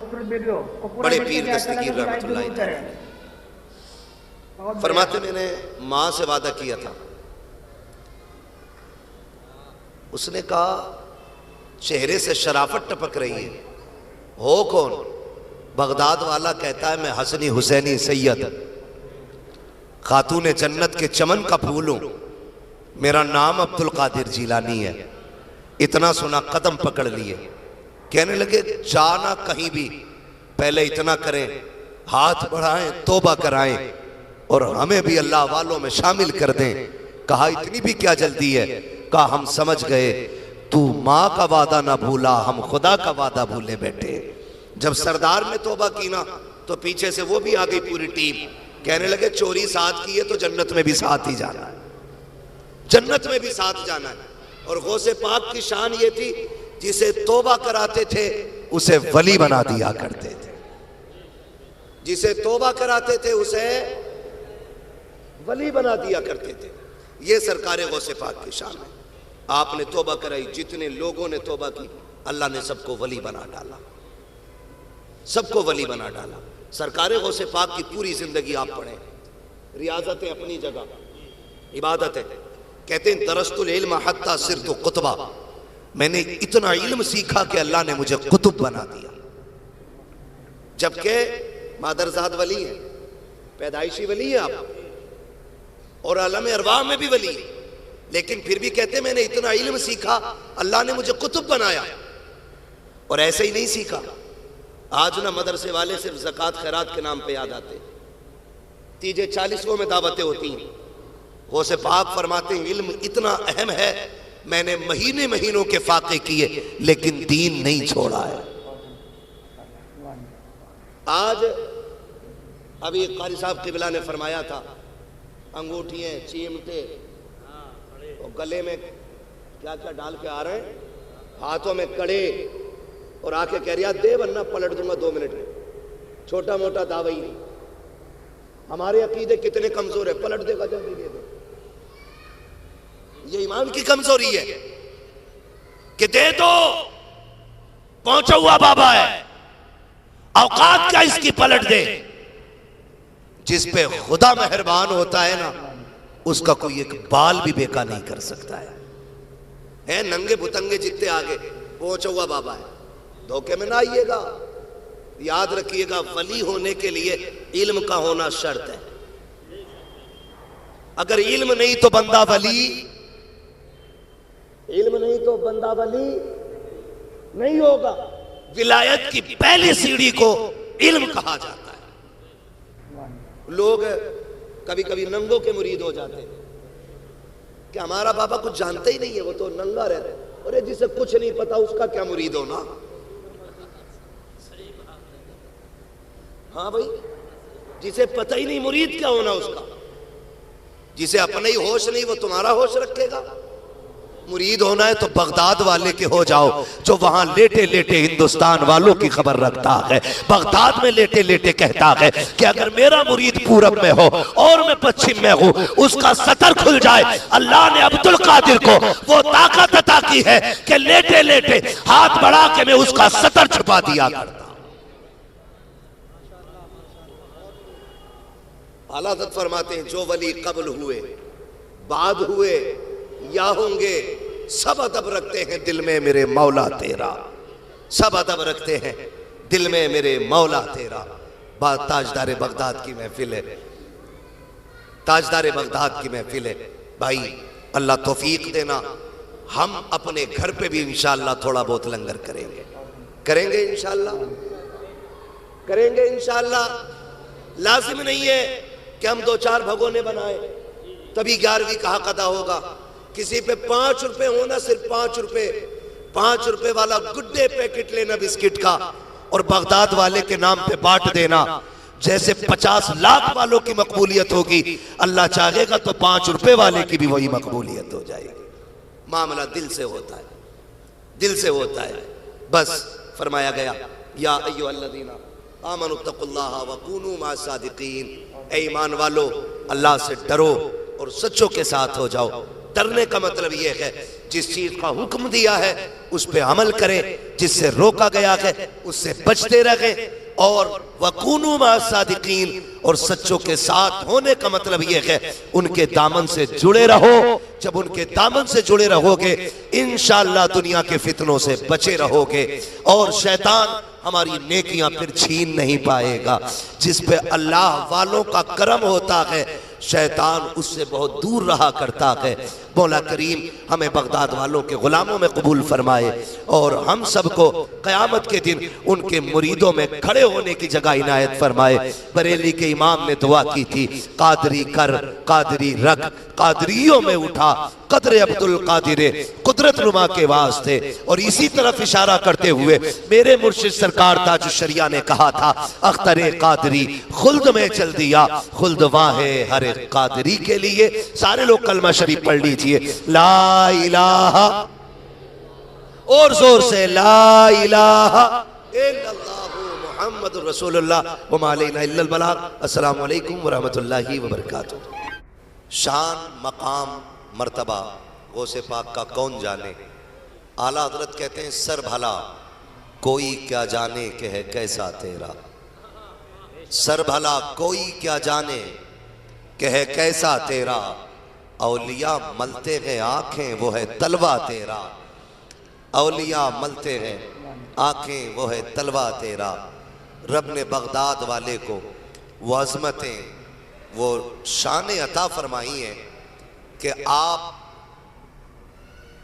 बड़े पीर दस्तगीर रहमतुल्लाह अलैह फरमाते, मैंने माँ से वादा किया था, उसने कहा चेहरे से शराफत टपक रही है, हो कौन? बगदाद वाला कहता है मैं हसनी हुसैनी सैयद खातून जन्नत के चमन का फूल हूं, मेरा नाम अब्दुल कादिर जीलानी है। इतना सुना कदम पकड़ लिए, कहने लगे जाना कहीं भी, पहले इतना करें, हाथ बढ़ाएं, तौबा कराएं और हमें भी अल्लाह वालों में शामिल कर दें। कहा इतनी भी क्या जल्दी है? कहा हम समझ गए, तू माँ का वादा ना भूला, हम खुदा का वादा भूले बैठे। जब सरदार ने तौबा की ना तो पीछे से वो भी आ गई पूरी टीम, कहने लगे चोरी साथ की है तो जन्नत में भी साथ ही जाना है, जन्नत में भी साथ जाना है। और गौसे पाक की शान ये थी, जिसे तौबा कराते थे उसे वली बना दिया करते थे, जिसे तौबा कराते थे उसे वली बना दिया करते थे। ये सरकार गौसे पाक की शान है। आपने तौबा कराई, जितने लोगों ने तौबा की अल्लाह ने सबको वली बना डाला, सबको वली बना डाला। सरकार गौसे पाक की पूरी जिंदगी आप पढ़ें, रियाजतें अपनी जगह, इबादतें। कहते हैं दरस्तुल इल्म हत्ता सिरतु कुतबा, मैंने इतना इल्म सीखा कि अल्लाह ने मुझे कुतुब बना दिया। जबकि मादरजाद वली है, पैदाइशी वली है आप, और आलम अरवाह में भी वली है, लेकिन फिर भी कहते मैंने इतना इल्म सीखा, अल्लाह ने मुझे कुतुब बनाया। और ऐसे ही नहीं सीखा, आज ना मदरसे वाले सिर्फ ज़कात खैरात के नाम पे याद आते, तीजे 40 में दावतें होती हैं। गौसे पाक फरमाते हैं इल्म इतना अहम है, मैंने महीने महीनों के फाके किए लेकिन दीन नहीं छोड़ा है। आज अभी कारी साहब किबला ने फरमाया था, अंगूठियां, चीमटे और गले में क्या क्या डाल के आ रहे हैं, हाथों में कड़े, और आके कह रहा दे वरना पलट दूंगा 2 मिनट में। छोटा मोटा दावा ही नहीं। हमारे अकीदे कितने कमजोर है, पलट देगा जल्दी दे दो। ये ईमान की कमजोरी है कि दे दो, पहुंचा हुआ बाबा है, औकात क्या इसकी, पलट दे। जिस पे खुदा मेहरबान होता है ना, उसका कोई एक बाल भी बेका नहीं कर सकता है नंगे भुतंगे जितने आगे, पहुंचा हुआ बाबा है। धोखे में ना आइएगा, याद रखिएगा वली होने के लिए इल्म का होना शर्त है। अगर इल्म नहीं तो बंदा वली, इल्म नहीं तो बंदा वली नहीं होगा। विलायत की पहली सीढ़ी को इल्म कहा जाता है। लोग कभी कभी नंगों के मुरीद हो जाते हैं कि हमारा बाबा कुछ जानते ही नहीं है, वो तो नंगा रहता है। अरे जिसे कुछ नहीं पता उसका क्या मुरीद होना। हाँ भाई, जिसे पता ही नहीं मुरीद क्या होना उसका, जिसे अपने ही होश नहीं वो तुम्हारा होश रखेगा। मुरीद होना है तो बगदाद वाले के हो जाओ, जो वहां लेटे लेटे हिंदुस्तान वालों की खबर रखता है, बगदाद में लेटे लेटे कहता है कि अगर मेरा मुरीद पूरब में हो और मैं पश्चिम में हूं, उसका सतर खुल जाए। अल्लाह ने अब्दुल कादिर को वो ताकत अता की है कि लेटे लेटे हाथ बढ़ा के मैं उसका सतर छुपा दिया करता। आला हज़रत फरमाते हैं जो वली कब्ल हुए, बाद हुए या होंगे, सब अदब रखते हैं दिल में मेरे मौला तेरा, सब अदब रखते हैं दिल में मेरे मौला तेरा। बात ताजदार बगदाद की महफिल है, ताजदार बगदाद की महफिल है। भाई अल्लाह तौफीक देना, हम अपने घर पे भी इंशाअल्लाह थोड़ा बहुत लंगर करेंगे, करेंगे इंशाअल्लाह, करेंगे इंशाअल्लाह। लाजिम नहीं है कि हम 2-4 भगोने बनाए तभी 11वीं का हक अदा होगा। किसी पे 5 रुपए होना, सिर्फ 5 रुपए, 5 रुपए वाला गुड्डे पैकेट लेना बिस्किट का और बगदाद वाले के नाम पे बांट देना। जैसे 50 लाख वालों की मकबूलियत होगी, अल्लाह चाहेगा तो 5 रुपए वाले की भी वही मकबूलियत हो जाएगी। मामला दिल से होता है, दिल से होता है। बस फरमाया गया या अय्युहल्लज़ीना आमनुत्तकुल्लाह व कूनू मअस सादिकीन, ऐ ईमान वालो अल्लाह से डरो और सच्चों के साथ हो जाओ। डरने का मतलब यह है जिस चीज का हुक्म दिया है उस पर अमल करें, जिससे रोका गया है उससे बचते रहें। और वकूनु मा सादिकीन, और सच्चों के साथ होने का मतलब यह है उनके दामन से जुड़े रहो। जब उनके दामन से जुड़े रहोगे इंशाअल्लाह दुनिया के फितनों से बचे रहोगे और शैतान हमारी नेकियां फिर छीन नहीं पाएगा। जिस पे अल्लाह वालों का करम होता है शैतान उससे बहुत दूर रहा करता है। मौला करीम हमें बगदाद वालों के गुलामों में कबूल फरमाए और हम सबको क़यामत के दिन उनके मुरीदों में खड़े होने की जगह इनायत फरमाए। बरेली के इमाम ने दुआ की थी, कादरी कर कादरी रख, कादरियों में उठा कदर अब्दुल कादिर कुदरत नुमा के वास्ते। और इसी तरफ इशारा करते हुए मेरे मुर्शिद सरकार ताज शरिया ने कहा था, अख्तरे कादरी खुल्द में चल दिया, खुल्द वाहे हर एक कादरी के लिए। सारे लोग कलमा शरीफ पढ़ लीजिए, ला इलाहा, और जोर से ला इलाहा इल्लल्लाहु मुहम्मदुर रसूलुल्लाह व मा अलैना इल्लल बलाग। अस्सलामु अलैकुम व रहमतुल्लाहि व बरकातुहू। शान मकाम मर्तबा गौसे पाक का कौन जाने। आला हजरत कहते हैं, सर भला कोई क्या जाने के है कैसा तेरा, सर भला कोई क्या जाने के है कैसा तेरा, औलिया मलते हैं आंखें वो है तलवा तेरा, औलिया मलते हैं आंखें वो है तलवा तेरा। रब ने बगदाद वाले को वो अजमतें वो शान अता फरमाई है कि आप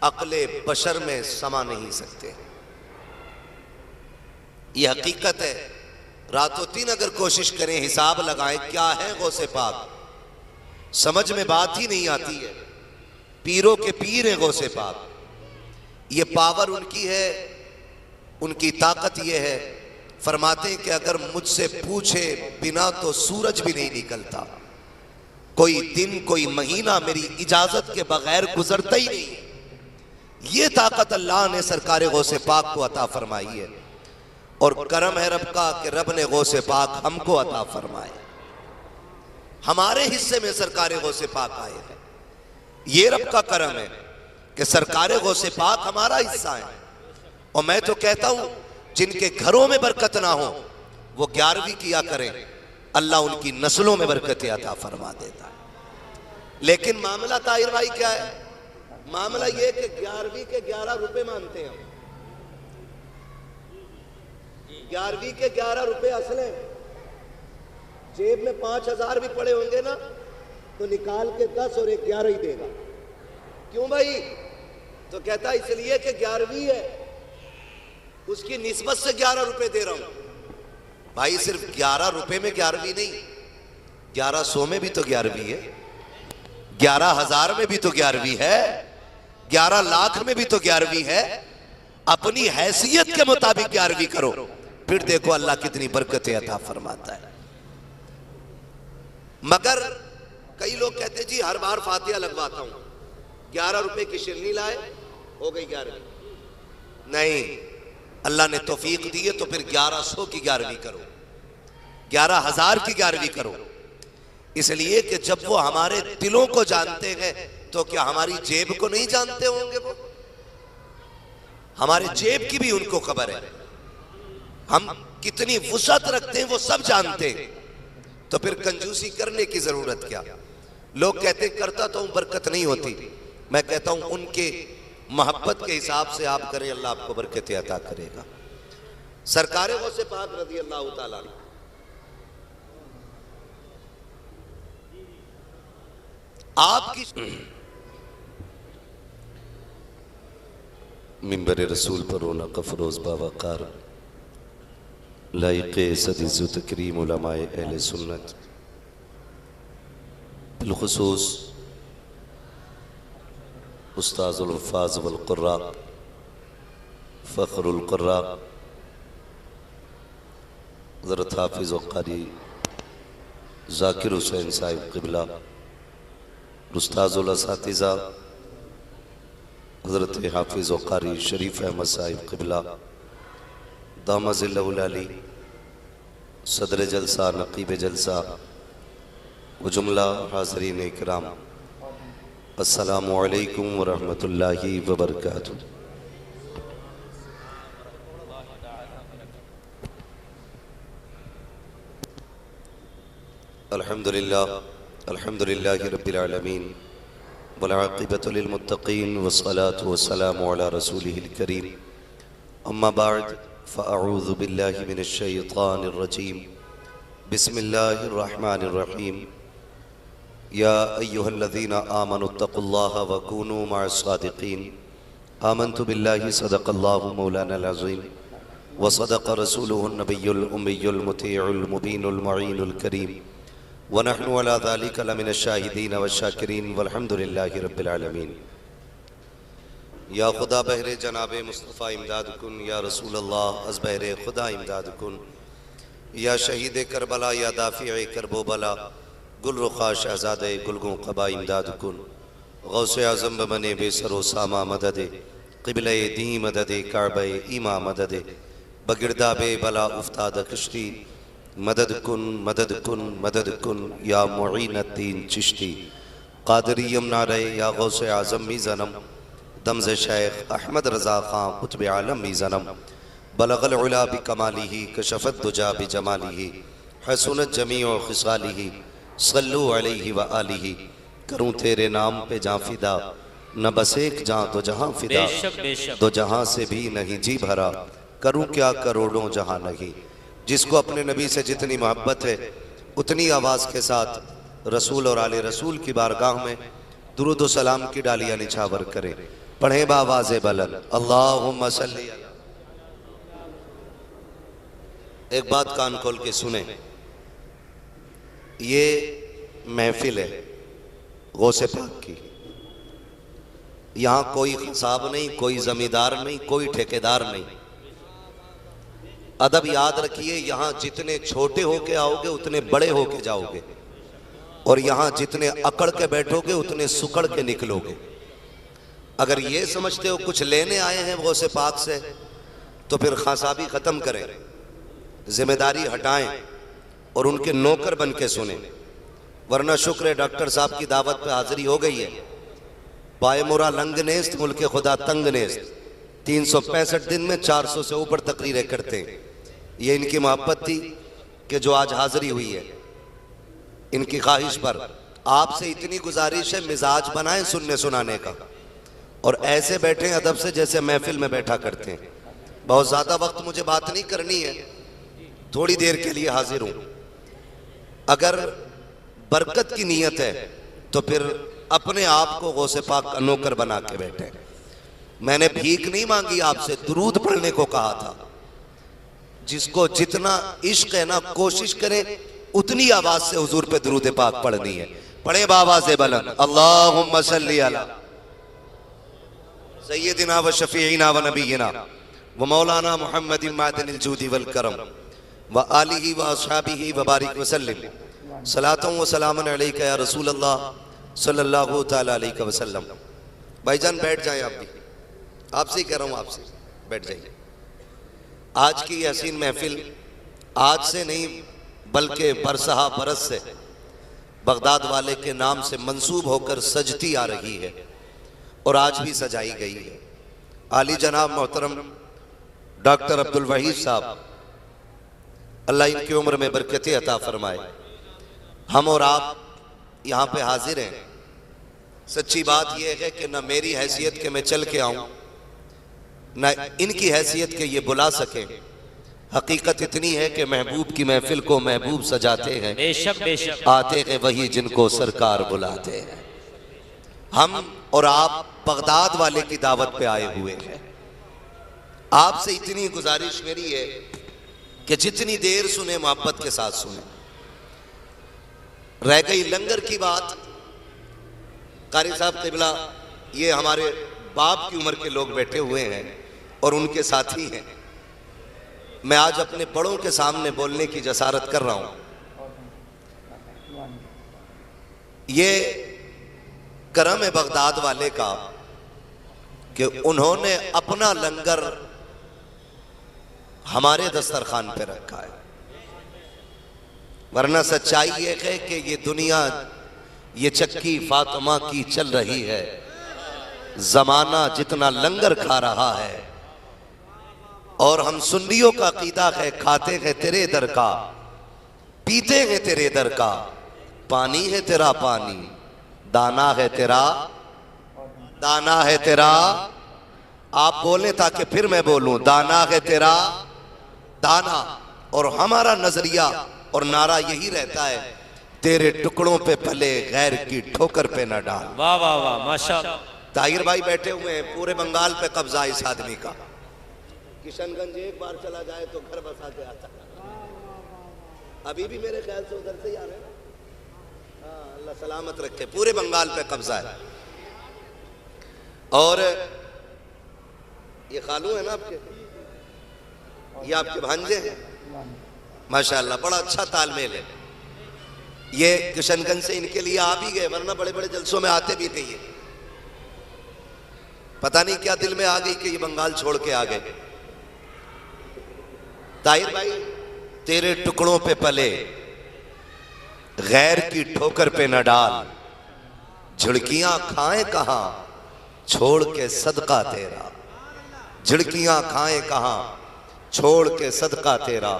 अक्ले बशर में समा नहीं सकते। ये हकीकत है। रातों दिन अगर कोशिश करें, हिसाब लगाएं क्या है गौसे पाक, समझ में बात ही नहीं आती है। पीरों के पीर है गौसे पाक, ये पावर उनकी है, उनकी ताकत ये है। फरमाते हैं कि अगर मुझसे पूछे बिना तो सूरज भी नहीं निकलता, कोई दिन कोई महीना मेरी इजाजत के बगैर गुजरता ही नहीं। ये ताकत अल्लाह ने सरकार गौसे पाक को अता फरमाई है और करम है रब का कि रब ने गौसे पाक हमको अता फरमाए। हमारे हिस्से में सरकार गौसे पाक आए हैं, ये रब का करम है कि सरकार गौसे पाक हमारा हिस्सा है। और मैं तो कहता हूं जिनके घरों में बरकत ना हो वो 11वीं किया करें, अल्लाह उनकी नस्लों में बरकत अता फरमा देता है। लेकिन मामला ताहिर भाई क्या है, मामला ये कि 11वीं के 11 रुपए मानते हैं हम, 11वीं के 11 रुपए असले, जेब में 5000 भी पड़े होंगे ना तो निकाल के 10 और 11 ही देगा। क्यों भाई? तो कहता इसलिए कि 11वीं है, उसकी निस्बत से 11 रुपए दे रहा हूं। भाई सिर्फ 11 रुपए में 11वीं नहीं, 1100 में भी तो 11वीं है, 11,000 में भी तो 11वीं है, 11 लाख में भी तो 11वीं है। अपनी हैसियत के मुताबिक 11वीं करो, फिर देखो अल्लाह कितनी बरकतें अता फरमाता है। मगर कई लोग कहते हैं जी हर बार फातिहा लगवाता हूं, 11 रुपए की शिरनी लाए हो गई 11वीं। नहीं, अल्लाह ने तौफीक दी है तो फिर 1100 की 11वीं करो, 11,000 की 11वीं करो। इसलिए कि जब वो हमारे दिलों को जानते हैं तो क्या हमारी जेब को नहीं जानते होंगे? वो हमारे जेब की भी उनको खबर है, हम कितनी वुसअत रखते हैं वो सब जानते हैं। तो फिर कंजूसी करने की जरूरत क्या? लोग कहते करता तो बरकत नहीं होती, मैं कहता हूं उनके मोहब्बत के हिसाब से आप करें, अल्लाह आपको बरकत अता करेगा। सरकार गौसे पाक रज़ी अल्लाह ताला आपकी मिंबर रसूल पर रोना कफरोज बावकार लाइक़े सदी तकरीम उलमाए अहले सुन्नत, बिलखुसूस उस्ताज़ुल हुफ़्फ़ाज़ वल क़ुर्रा फ़ख़्रुल क़ुर्रा हज़रत हाफ़िज़ व क़ारी ज़ाकिर हुसैन साहिब क़िबला, उस्ताज़ुल असातिज़ा हज़रत हाफ़िज़ व क़ारी शरीफ अहमद साहिब क़िबला दामज़िल्लहुल अली, सदर जलसा नक़ीब जलसा व जुमला हाज़रीन इकराम, अस्सलामु अलैकुम व रहमतुल्लाहि व बरकातुहू। अल्हम्दुलिल्लाहि रब्बिल आलमीन वल आक़िबतु लिल मुत्तक़ीन वस्सलातु वस्सलामु अला रसूलिहिल करीम अम्मा बअद फ़अऊज़ु बिल्लाहि मिनश शैतानिर रजीम बिस्मिल्लाहिर रहमानिर रहीम या अय्युहल्लज़ीना आमनुत्तक़ुल्लाह व कूनू मअस सादिक़ीन आमन्तु बिल्लाहि सदक़ल्लाहु मौलानाल अज़ीम व सदक़ रसूलुहुन नबियुल उम्मियुल मुतीउल मुबीनुल मुईनुल करीम व नहनु अला ज़ालिका लमिनश शाहिदीन व शाकिरीन वल्हम्दुलिल्लाहि रब्बिल आलमीन। या खुदा बहरे जनाबे मुस्तफ़ा इमदाद कुन, या रसूल अल्लाह अज़ बहरे खुदा इमदाद कुन, या शहीद करबला या दाफ़िए करबो बला गुलरुखा शहज़ादे गुलगों क़बा इमदाद कुन। गौसे आज़म बने बेसरो सामा मददे क़िबले दी मददे काबे ईमा मददे बगिरदा बे बला उफ्ताद कश्ती मदद कुन मदद कुन मदद कुन या मुईनुद्दीन चिश्ती क़ादरियम नारे या गौसे आज़म मी ज़नम दमज़ शेख अहमद रज़ा ख़ां कुतुब आलम मी ज़नम बलगल उला बिकमालिही कशफ़त दुजा बिजमालिही हसनत जमीउ ख़िसालिही सल्लु अलैहि व आलिही। करूँ तेरे नाम पे जाँ फिदा न बस एक जाँ तो जहाँ फिदा दो जहाँ से भी नहीं जी भरा करूँ क्या करोड़ों जहाँ नहीं। जिसको अपने नबी से जितनी मोहब्बत है उतनी आवाज़ के साथ रसूल और आले रसूल की बारगाह में दुरूद व सलाम की डालियाँ निछावर करें। पढ़े बावाज़े बुलंद अल्लाहुम्मा सल्ली अला। एक बात कान खोल के सुने, ये महफिल है गौसे पाक की। यहाँ कोई खसाब नहीं, कोई जमींदार नहीं, कोई ठेकेदार नहीं। अदब याद रखिए, यहाँ जितने छोटे होके आओगे उतने बड़े होके जाओगे और यहाँ जितने अकड़ के बैठोगे उतने सुकड़ के निकलोगे। अगर ये समझते हो कुछ लेने आए हैं गौसे पाक से तो फिर खासाबी खत्म करें, जिम्मेदारी हटाएं और उनके नौकर बन के सुने। वरना शुक्र है डॉक्टर साहब की दावत पे हाजिरी हो गई है। पायमुरा लंग नेस्त मुल्क खुदा तंग नेस्त 365 दिन में 400 से ऊपर तकरीरें करते हैं। ये इनकी मोहब्बत थी कि जो आज हाजिरी हुई है इनकी ख्वाहिश पर आपसे इतनी गुजारिश है मिजाज बनाएं सुनने सुनाने का और ऐसे बैठे अदब से जैसे महफिल में बैठा करते हैं। बहुत ज़्यादा वक्त मुझे बात नहीं करनी है, थोड़ी देर के लिए हाजिर हूँ। अगर बरकत की नीयत है तो फिर अपने आप को गौसे पाक का नौकर बना के बैठे। मैंने भीख नहीं मांगी आपसे, दुरूद पढ़ने को कहा था। जिसको जितना इश्क है ना कोशिश करें उतनी आवाज से हुजूर पे दुरूद पाक पढ़नी है। पढ़े बावाज़े बुलंद अल्लाहुम्मा सल्ली अला सय्यदिना व शफीइना व नबीना व मौलाना मुहम्मदिन मादनिल जूदी वल करम व आलिहि व अस्हाबिहि व बारिक व सल्लिम सलातों व सलामन अलैका या रसूल अल्लाह सल्लल्लाहु तआला अलैहि वसल्लम। भाईजान बैठ जाए, आप भी आपसे ही कह रहा हूँ, आपसे बैठ जाइए। आज की हसीन महफिल आज से नहीं बल्कि बरसहा बरस से बगदाद वाले के नाम से मंसूब होकर सजती आ रही है और आज भी सजाई गई है। आली जनाब मोहतरम डॉक्टर अब्दुल वहीद साहब, अल्लाह इनकी उम्र में बरकतें अता फरमाए। हम और आप यहाँ पे हाजिर हैं। सच्ची बात यह है कि न मेरी हैसियत के मैं चल के आऊँ न इनकी हैसियत के ये बुला सके। हकीकत इतनी है कि महबूब की महफिल को महबूब सजाते हैं, बेशक बेशक आते हैं वही जिनको सरकार बुलाते हैं। हम और आप बगदाद वाले की दावत पे आए हुए हैं। आपसे इतनी गुजारिश मेरी है कि जितनी देर सुने मोहब्बत के साथ सुने। रह गई लंगर की बात, कारी साहब क़िबला, ये हमारे बाप की उम्र के लोग बैठे हुए हैं और उनके साथी हैं। मैं आज अपने बड़ों के सामने बोलने की जसारत कर रहा हूं। ये करम है बगदाद वाले का कि उन्होंने अपना लंगर हमारे दस्तरखान पे रखा है। वरना सच्चाई ये है कि ये दुनिया ये चक्की फातिमा की चल रही है। जमाना जितना लंगर खा रहा है और हम सुन्नियों का अकीदा है खाते हैं तेरे दर का, पीते हैं तेरे दर का, पानी है तेरा पानी, दाना है तेरा, दाना है तेरा। आप बोलें ताकि फिर मैं बोलूं, दाना है तेरा दाना। और हमारा नजरिया और नारा यही रहता है, तेरे टुकड़ों पे पले गैर की ठोकर पे न डाल। वाह वाह वाह, माशाअल्लाह। ताहिर भाई बैठे हुए हैं, पूरे बंगाल पे कब्जा इस आदमी का। किशनगंज एक बार चला जाए तो घर बसा के आता। अभी भी मेरे ख्याल से उधर से ही आ रहे हैं। हाँ, अल्लाह सलामत रखे। पूरे बंगाल पे कब्जा है। और ये खालू है ना आपके, ये आपके भांजे हैं माशाअल्लाह, बड़ा अच्छा तालमेल है। ये किशनगंज से इनके लिए आ भी गए, वरना बड़े बड़े जलसों में आते भी नहीं है। पता नहीं क्या दिल में आ गई कि ये बंगाल छोड़ के आ गए। ताहिर भाई, तेरे टुकड़ों पे पले गैर की ठोकर पे न डाल, झुड़कियां खाएं कहां छोड़ के सदका तेरा, झुड़कियां खाएं कहां छोड़ के सदका तेरा।